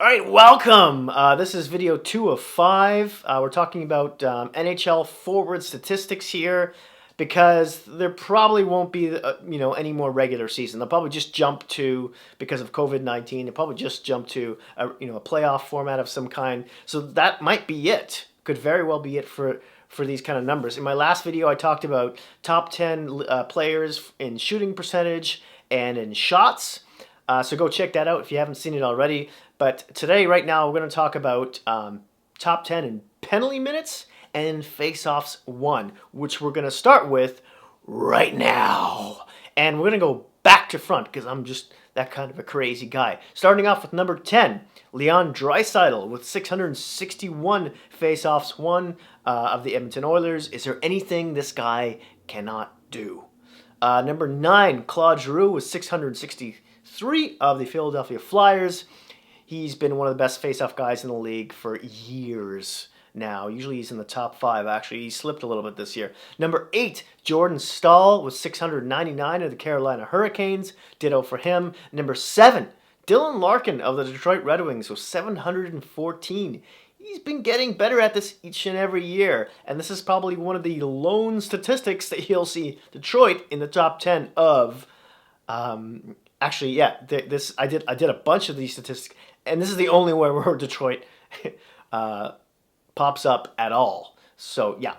All right, welcome. This is video 2 of 5. We're talking about NHL forward statistics here because there probably won't be, any more regular season. They'll probably just jump to, because of COVID-19, they'll probably just jump to a playoff format of some kind. So that might be it. Could very well be it for these kind of numbers. In my last video, I talked about top 10 players in shooting percentage and in shots. So go check that out if you haven't seen it already. But today, right now, we're going to talk about top 10 in penalty minutes and face-offs won, which we're going to start with right now. And we're going to go back to front because I'm just that kind of a crazy guy. Starting off with number 10, Leon Draisaitl with 661 face-offs won of the Edmonton Oilers. Is there anything this guy cannot do? Number 9, Claude Giroux with 663 of the Philadelphia Flyers. He's been one of the best face-off guys in the league for years now. Usually he's in the top 5, actually. He slipped a little bit this year. Number 8, Jordan Staal with 699 of the Carolina Hurricanes. Ditto for him. Number 7, Dylan Larkin of the Detroit Red Wings with 714. He's been getting better at this each and every year. And this is probably one of the lone statistics that you'll see Detroit in the top 10 of... Actually, yeah, I did a bunch of these statistics, and this is the only one where Detroit pops up at all. So, yeah.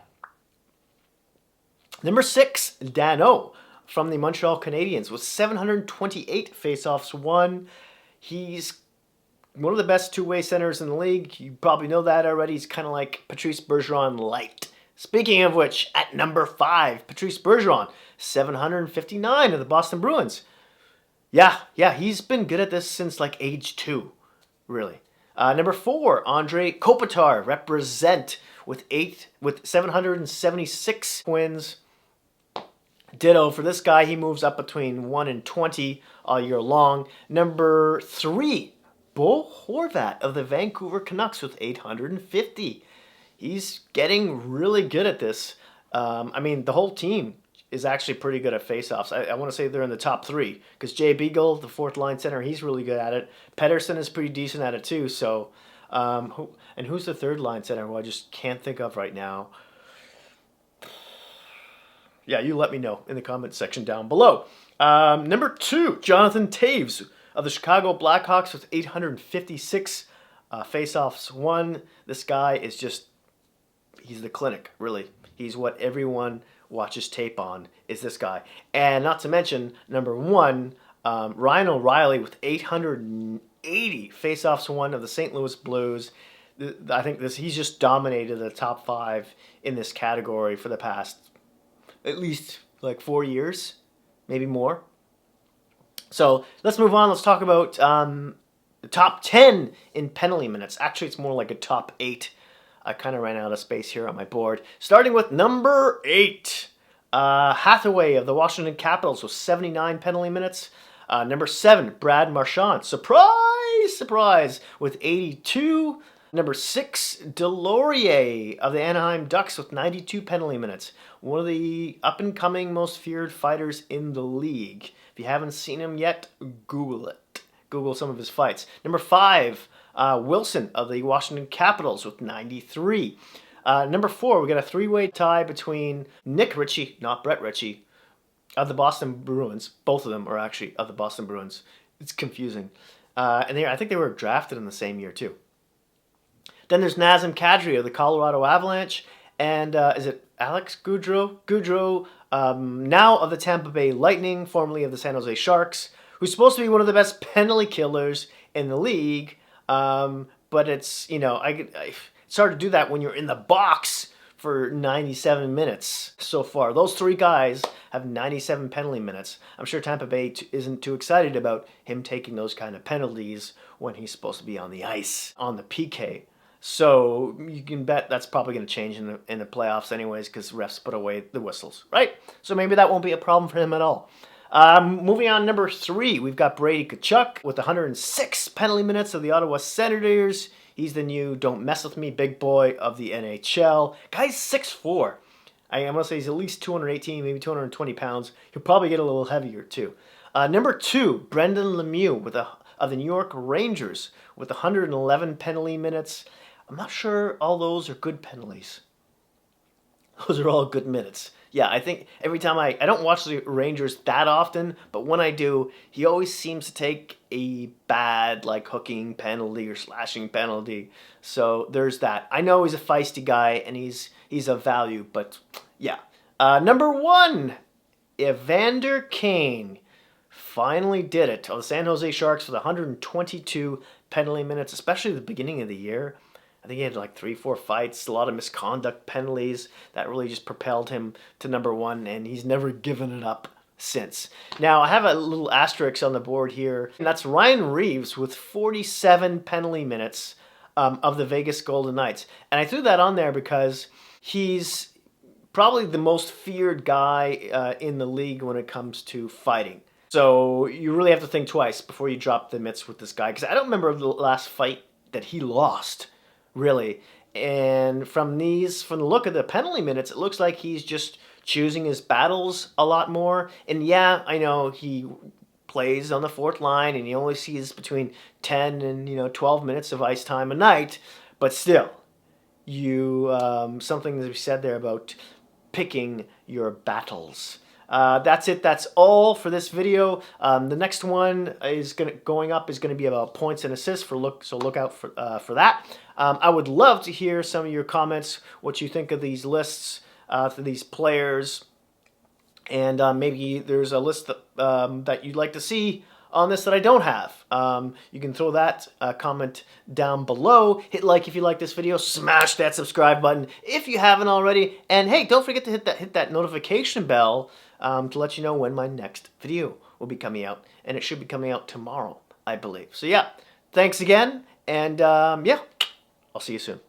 Number 6, Dano from the Montreal Canadiens with 728 faceoffs won. He's one of the best two-way centers in the league. You probably know that already. He's kind of like Patrice Bergeron light. Speaking of which, at number 5, Patrice Bergeron, 759 of the Boston Bruins. Yeah, he's been good at this since like age 2, really. Number 4, Andre Kopitar, represent with 776 wins. Ditto for this guy. He moves up between 1 and 20 all year long. Number 3, Bo Horvat of the Vancouver Canucks with 850. He's getting really good at this. The whole team is actually pretty good at faceoffs. I want to say they're in the top 3 because Jay Beagle, the 4th line center, he's really good at it. Pettersson is pretty decent at it too. So, who's the 3rd line center who I just can't think of right now? Yeah, you let me know in the comments section down below. Number 2, Jonathan Toews of the Chicago Blackhawks with 856 faceoffs won. This guy is he's the clinic, really. He's what everyone watches tape on, is this guy. And not to mention, number 1, Ryan O'Reilly with 880 faceoffs won of the St. Louis Blues. I think he's just dominated the top 5 in this category for the past at least like 4 years, maybe more. So let's move on. Let's talk about the top 10 in penalty minutes. Actually, it's more like a top 8. I kind of ran out of space here on my board. Starting with number 8, Hathaway of the Washington Capitals with 79 penalty minutes. Number 7, Brad Marchand, surprise, with 82. Number 6, Delorier of the Anaheim Ducks with 92 penalty minutes. One of the up-and-coming, most feared fighters in the league. If you haven't seen him yet, Google it. Google some of his fights. Number 5, Wilson of the Washington Capitals with 93. Number 4, we got a 3-way tie between Nick Ritchie, not Brett Ritchie, of the Boston Bruins. Both of them are actually of the Boston Bruins. It's confusing. And I think they were drafted in the same year, too. Then there's Nazem Kadri of the Colorado Avalanche. And is it Alex Goudreau? Goudreau, now of the Tampa Bay Lightning, formerly of the San Jose Sharks, who's supposed to be one of the best penalty killers in the league. But it's, it's hard to do that when you're in the box for 97 minutes so far. Those 3 guys have 97 penalty minutes. I'm sure Tampa Bay isn't too excited about him taking those kind of penalties when he's supposed to be on the ice, on the PK. So you can bet that's probably going to change in the playoffs anyways because refs put away the whistles, right? So maybe that won't be a problem for him at all. Moving on, number 3, we've got Brady Tkachuk with 106 penalty minutes of the Ottawa Senators. He's the new don't mess with me big boy of the NHL. Guy's 6'4". I'm going to say he's at least 218, maybe 220 pounds. He'll probably get a little heavier too. Number 2, Brendan Lemieux with of the New York Rangers with 111 penalty minutes. I'm not sure all those are good penalties. Those are all good minutes. Yeah, I think every time I don't watch the Rangers that often, but when I do, he always seems to take a bad, like, hooking penalty or slashing penalty. So there's that. I know he's a feisty guy and he's of value, but yeah. Number 1, Evander Kane finally did it. The San Jose Sharks with 122 penalty minutes, especially at the beginning of the year. I think he had like 3-4 fights, a lot of misconduct penalties that really just propelled him to number 1, and he's never given it up since. Now, I have a little asterisk on the board here, and that's Ryan Reeves with 47 penalty minutes of the Vegas Golden Knights. And I threw that on there because he's probably the most feared guy in the league when it comes to fighting. So you really have to think twice before you drop the mitts with this guy, because I don't remember the last fight that he lost, really. And from the look of the penalty minutes, it looks like he's just choosing his battles a lot more. And yeah, I know he plays on the fourth line and he only sees between 10 and 12 minutes of ice time a night, but still, something that we said there about picking your battles. That's it. That's all for this video. The next one is going up is going to be about points and assists so look out for that. I would love to hear some of your comments, what you think of these lists for these players, and maybe there's a list that you'd like to see on this that I don't have. You can throw that comment down below. Hit like if you like this video. Smash that subscribe button if you haven't already. And hey, don't forget to hit that notification bell to let you know when my next video will be coming out. And it should be coming out tomorrow, I believe. So yeah, thanks again. And yeah, I'll see you soon.